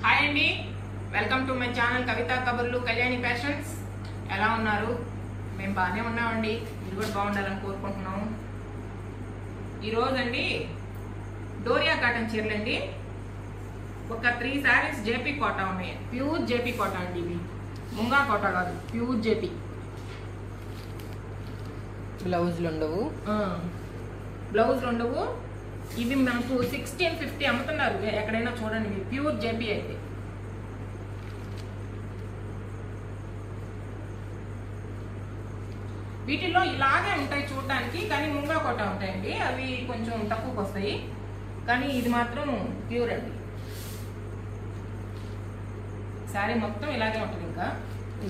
Hi అండి, welcome to my channel కవిత కబుర్లు Kalyani fashions. ఎలా ఉన్నారు? మేము బాగానే ఉన్నామండి. మీరు కూడా బాగుండాలని కోరుకుంటున్నాము. ఈరోజు అండి డోరియా కాటన్ చీరలండి. ఒక 3 శారీస్ జేపీ కోటా ఉన్నాయి. ప్యూర్ జేపీ కోటా అండి. ఇవి ముంగా కోటా కాదు, ప్యూర్ జేపీ. బ్లౌజులు ఉండవు. ఇవి మనకు 1650 అమ్ముతున్నారు. ఎక్కడైనా చూడండి, మీరు ప్యూర్ జేపీ అయితే. వీటిల్లో ఇలాగే ఉంటాయి చూడడానికి, కానీ ముంగా కోట ఉంటాయండి. అవి కొంచెం తక్కువకి వస్తాయి, కానీ ఇది మాత్రం ప్యూర్ అండి. శారీ మొత్తం ఇలాగే ఉంటుంది. ఇంకా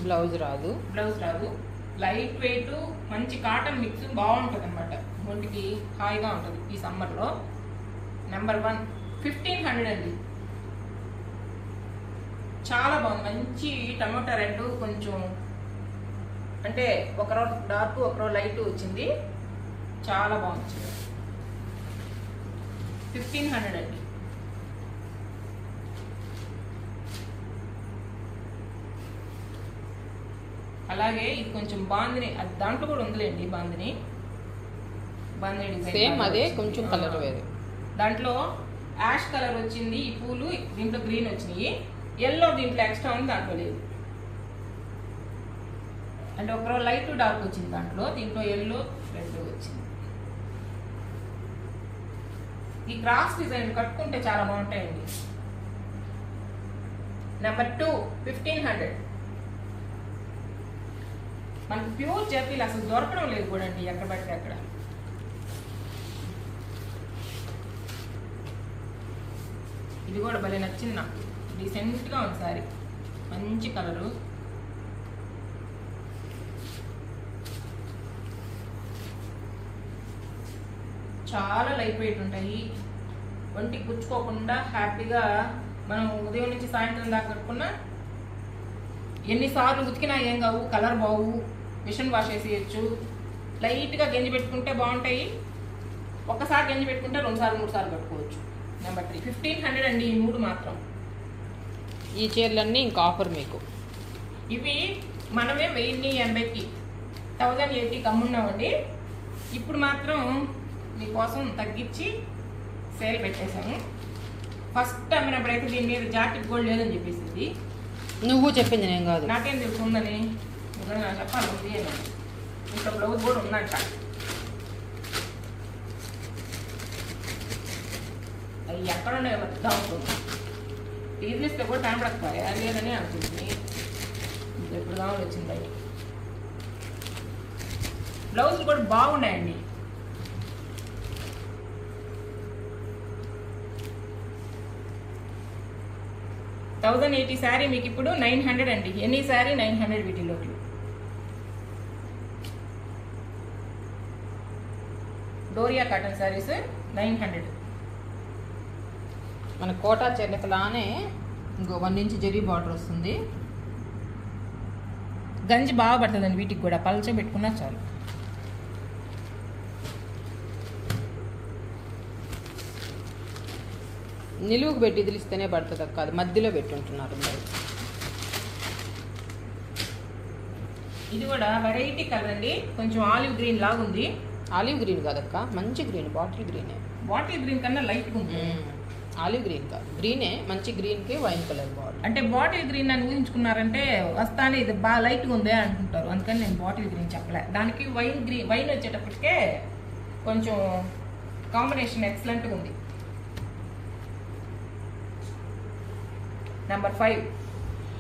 బ్లౌజ్ రాదు. లైట్ వెయిట్, మంచి కాటన్ మిక్స్ బాగుంటుంది అనమాట. ఒంటికి హాయిగా ఉంటుంది ఈ సమ్మర్లో. నెంబర్ 1 1500 అండి. చాలా బాగుంది. మంచి టమోటా రెడ్, కొంచెం అంటే ఒకరో డార్క్ ఒకరో లైట్ వచ్చింది. చాలా బాగుంది. 1500 అండి. అలాగే ఇది కొంచెం బాందిని, అది దాంట్లో కూడా ఉందిలేండి. బాందిని సేమ్ అదే, కొంచెం కలర్ వేరే. దాంట్లో యాష్ కలర్ వచ్చింది ఈ పూలు, దీంట్లో గ్రీన్ వచ్చినాయి. ఎల్లో దీంట్లో ఎక్స్ట్రా ఉంది, దాంట్లో లేదు. అంటే ఒకరో లైట్ డార్క్ వచ్చింది దాంట్లో, దీంట్లో ఎల్లో రెడ్ వచ్చింది. ఈ క్రాస్ డిజైన్ కట్టుకుంటే చాలా బాగుంటాయండి. నెంబర్ 2 1500. మనకు ప్యూర్ జెపీలు అసలు దొరకడం లేదు కూడా అండి, ఎక్కడ పడితే అక్కడ. ఇది కూడా భలే నచ్చింది నాకు. డీసెంట్గా ఉంది సారీ, మంచి కలరు. చాలా లైట్ వెయిట్ ఉంటాయి. ఒంటికి గుచ్చుకోకుండా హ్యాపీగా మనం ఉదయం నుంచి సాయంత్రం దాకా కట్టుకున్నా ఎన్నిసార్లు ఉతికినా ఏం కావు, కలర్ బావు. మిషన్ వాష్ చేసేయచ్చు. లైట్గా గంజి పెట్టుకుంటే బాగుంటాయి. ఒక్కసారి గంజి పెట్టుకుంటే 2 సార్లు 3 సార్లు కట్టుకోవచ్చు. నెంబర్ 3 1500 అండి. ఈ 3 మాత్రం. ఈ చీరలన్నీ ఇంకా ఆఫర్ మీకు. ఇవి మనమే 1080కి 1080కి అమ్మున్నామండి. ఇప్పుడు మాత్రం మీకోసం తగ్గించి సేల్ పెట్టేశాము. ఫస్ట్ అమ్మినప్పుడైతే దీని మీద జాకెట్ గోల్డ్ లేదని చెప్పేసింది. నువ్వు చెప్పింది నేను కాదు. నాకేం తెలుస్తుందని చెప్పాలి. ఉంది ఇంకా బ్లౌజ్ కూడా ఉందంట. అవి ఎక్కడ ఉన్నాయో వద్దా ఉంటుంది. టీవీస్లో కూడా కనపడకపోయా, అది లేదని అనుకుంటుంది. ఎప్పుడు కావాలి వచ్చింది బయట. బ్లౌజులు కూడా బాగున్నాయండి. $1080 శారీ మీకు ఇప్పుడు 900 అండి. ఎనీ శారీ 900 వీటిలోకి. డోరియా కాటన్ శారీస్ 900. మన కోటా చీరలలానే ఇంకో 1 ఇంచ్ జరీ బార్డర్ వస్తుంది. గంజి బాగా పడుతుందండి వీటికి కూడా. పల్చ పెట్టుకున్నా చాలు. నిలువుకు పెట్టి ఇదిలిస్తేనే పడుతుంది అక్క, అది మధ్యలో పెట్టుంటున్నారు మరి. ఇది కూడా వెరైటీ కలర్ అండి. కొంచెం ఆలివ్ గ్రీన్ లాగా ఉంది. ఆలివ్ గ్రీన్ కాదక్క, మంచి గ్రీన్, బాటిల్ గ్రీనే. బాటిల్ గ్రీన్ కన్నా లైట్గా ఉంది. ఆలివ్ గ్రీన్ కాదు, గ్రీనే. మంచి గ్రీన్కి వైన్ కలర్ బాటిల్. అంటే బాటిల్ గ్రీన్ అని ఊహించుకున్నారంటే వస్తానే ఇది బాగా లైట్గా ఉందే అంటుంటారు. అందుకని నేను బాటిల్ గ్రీన్ చెప్పలే. దానికి వైన్ వచ్చేటప్పటికే కొంచెం కాంబినేషన్ ఎక్సలెంట్గా ఉంది. నెంబర్ 5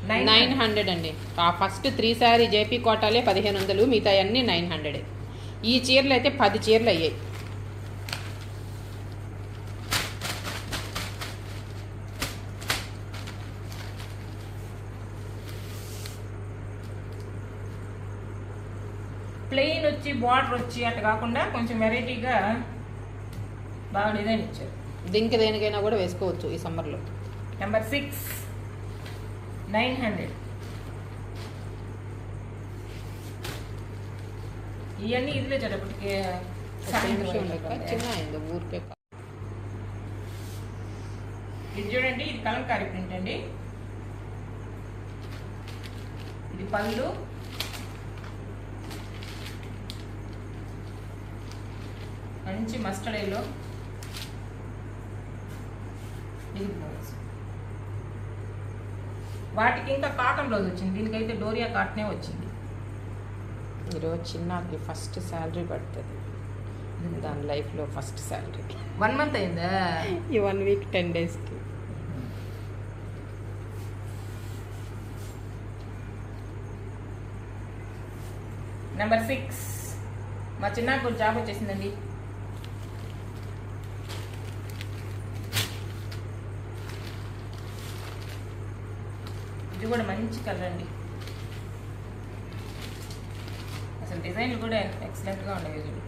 900 అండి. ఆ ఫస్ట్ 3 శారీ జేపీ కోటాలే 1500, మిగతా అన్నీ 900. ఈ చీరలు అయితే 10 చీరలు అయ్యాయి. ప్లెయిన్ వచ్చి బార్డర్ వచ్చి అట్లా కాకుండా కొంచెం వెరైటీగా బాగా డిజైన్ ఇచ్చారు. దీనికి దేనికైనా కూడా వేసుకోవచ్చు ఈ సమ్మర్లో. నెంబర్ 6 900. ఇవన్నీ ఇదిలే చదవటికి చిన్న అయింది ఊరికే. ఇది చూడండి, ఇది కలంకారీ ప్రింట్ అండి. ఇది పళ్ళు, మంచి మస్టర్డ్ ఎల్లో. ఇది బ్లౌజ్. వాటికి ఇంకా కాటన్ బ్లౌజ్ వచ్చింది, దీనికైతే డోరియా కాటనే వచ్చింది. ఈరోజు చిన్నకి ఫస్ట్ శాలరీ పడుతుంది, దాని లైఫ్లో ఫస్ట్ శాలరీ. 1 month అయిందా? ఈ 1 week 10 daysకి. నెంబర్ 6 మా చిన్నకు జాబ్ వచ్చేసిందండి. ఇది కూడా మంచి కలర్ అండి. అసలు డిజైన్లు కూడా ఎక్సలెంట్గా ఉన్నాయి. చూడు,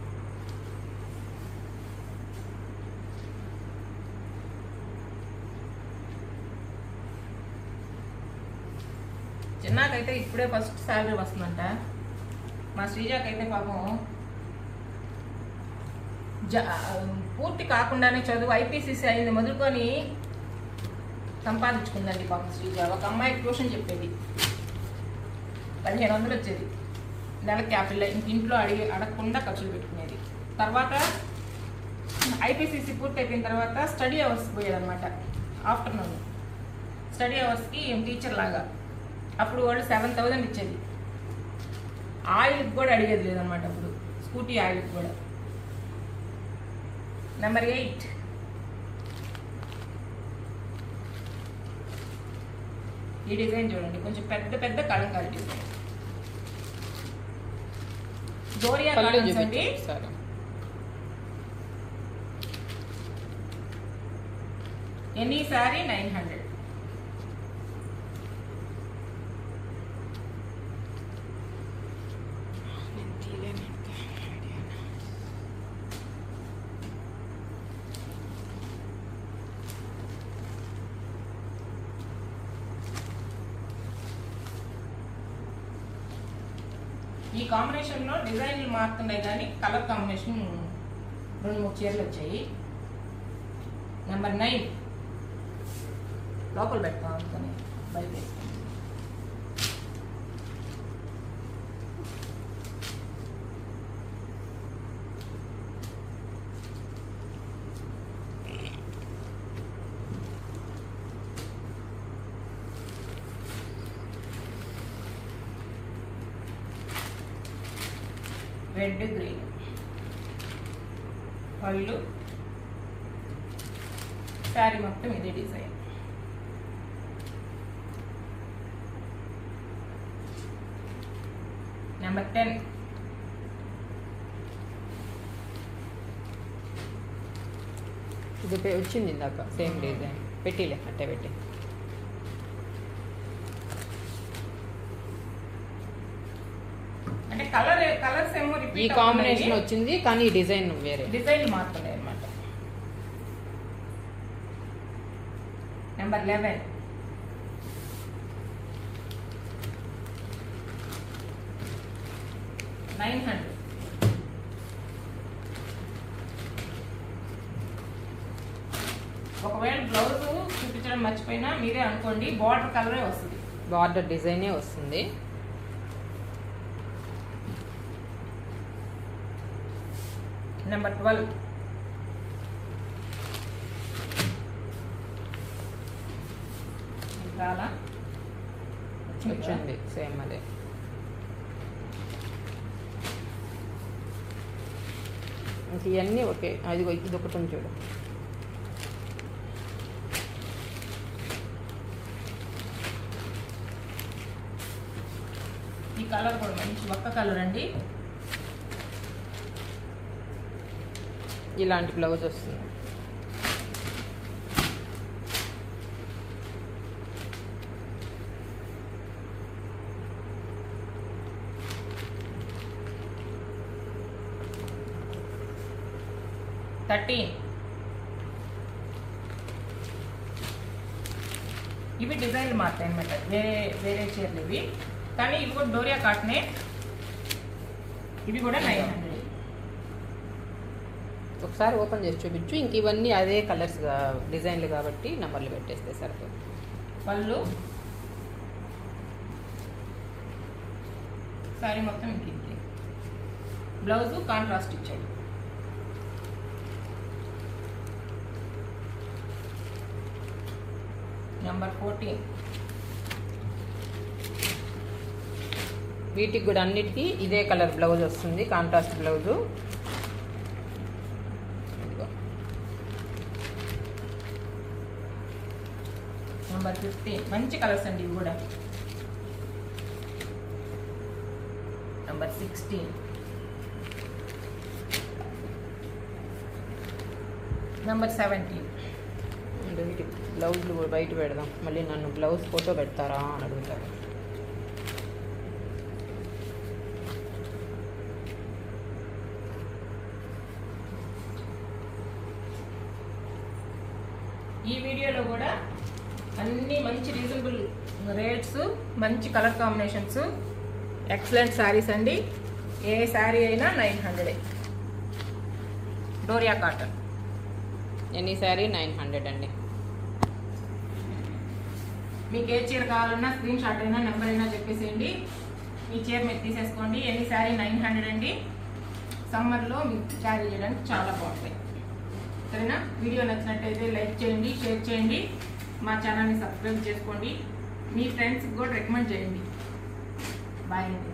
చిన్నకైతే ఇప్పుడే ఫస్ట్ శాలరీ వస్తుందంట. మా శ్రీజాకైతే పాపం పూర్తి కాకుండానే చదువు ఐపీసీసీ అయింది మొదలుకొని సంపాదించుకుందండి పాపం శ్రీజ. ఒక అమ్మాయికి ట్యూషన్ చెప్పేది, 1500 వచ్చేది నెలకి. ఆ పిల్ల ఇంట్లో అడగకుండా ఖర్చులు పెట్టుకునేది. తర్వాత ఐపీసీసీ పూర్తి అయిపోయిన తర్వాత స్టడీ అవర్స్ పోయేదన్నమాట. ఆఫ్టర్నూన్ స్టడీ అవర్స్కి టీచర్ లాగా. అప్పుడు వాళ్ళు 7000 ఇచ్చేది. ఆయిల్కి కూడా అడిగేది లేదనమాట అప్పుడు, స్కూటీ ఆయిల్కి కూడా. నెంబర్ 8 ఈ డిజైన్ చూడండి, కొంచెం పెద్ద పెద్ద కలంకారీ డిజైన్. డోరియా కాటన్స్ అండి. Any sorry 900. ఈ కాంబినేషన్లో డిజైన్లు మారుతున్నాయి కానీ కలర్ కాంబినేషన్ 2-3 చీరలు వచ్చాయి. నెంబర్ 9 లోపల పెడతాం అనుకుని బయట వేస్తాం. రెడ్ గ్రీన్ పళ్ళు, శారీ మొత్తం ఇదే డిజైన్. నెంబర్ 10 ఇది వచ్చింది ఇందాక సేమ్ డిజైన్. పెట్టిలే అట్టే పెట్టి. అంటే కలర్స్ ఏమో ఈ రిపీట్ కాంబినేషన్ వచ్చింది కానీ ఈ డిజైన్ వేరే. డిజైన్ మారుతున్నాయి అన్నమాట. నెంబర్ 11 900. ఒకవేళ బ్లౌజ్ చూపించడం మర్చిపోయినా మీరే అనుకోండి, బార్డర్ కలరే వస్తుంది, బార్డర్ డిజైనే వస్తుంది. నెంబర్ 12 చాలా వచ్చింది సేమ్ అదే. ఇంక ఇవన్నీ ఓకే. అది ఇది ఒకటి ఉంది చూడు. ఈ కలర్ కూడా మంచి ఒక్క కలర్ అండి. ఇలాంటి బ్లౌజ్ వస్తుంది. ఇవి డిజైన్లు మారుతాయి అన్నమాట, వేరే వేరే చీరలు ఇవి. కానీ ఇవి కూడా డోరియా కాటనే. ఇవి కూడా 900. ఒకసారి ఓపెన్ చేసి చూపించు. ఇంక ఇవన్నీ అదే కలర్స్ డిజైన్లు కాబట్టి నెంబర్లు పెట్టేస్తే సరిపోతుంది. పళ్ళు శారీ మొత్తం ఇంక బ్లౌజు కాంట్రాస్ట్ ఇచ్చాడు. నెంబర్ 14. వీటికి కూడా అన్నిటికీ ఇదే కలర్ బ్లౌజ్ వస్తుంది, కాంట్రాస్ట్ బ్లౌజు. నెంబర్ 15. మంచి కలర్స్ అండి ఇవి కూడా. నెంబర్ 16. నెంబర్ 17. వీటి బ్లౌజ్లు కూడా బయట పెడదాం, మళ్ళీ నన్ను బ్లౌజ్ ఫోటో పెడతారా అని అడుగుతారు. ఈ వీడియోలో కూడా అన్ని మంచి రీజనబుల్ రేట్స్, మంచి కలర్ కాంబినేషన్స్, ఎక్సలెంట్ శారీస్ అండి. ఏ శారీ అయినా 900. డోరియా కాటన్. ఎనీ శారీ 900 అండి. మీకు ఏ చీర కావాలన్నా స్క్రీన్ షాట్ అయినా నెంబర్ అయినా చెప్పేసేయండి, ఈ చీర మీరు తీసేసుకోండి. ఎనీ శారీ 900 అండి. సమ్మర్లో మీకు క్యారీ చేయడానికి చాలా బాగుంటాయి. సరేనా? వీడియో నచ్చినట్టయితే లైక్ చేయండి, షేర్ చేయండి, మా ఛానల్ని సబ్స్క్రైబ్ చేసుకోండి, మీ ఫ్రెండ్స్కి కూడా రికమెండ్ చేయండి. బాయ్ అండి.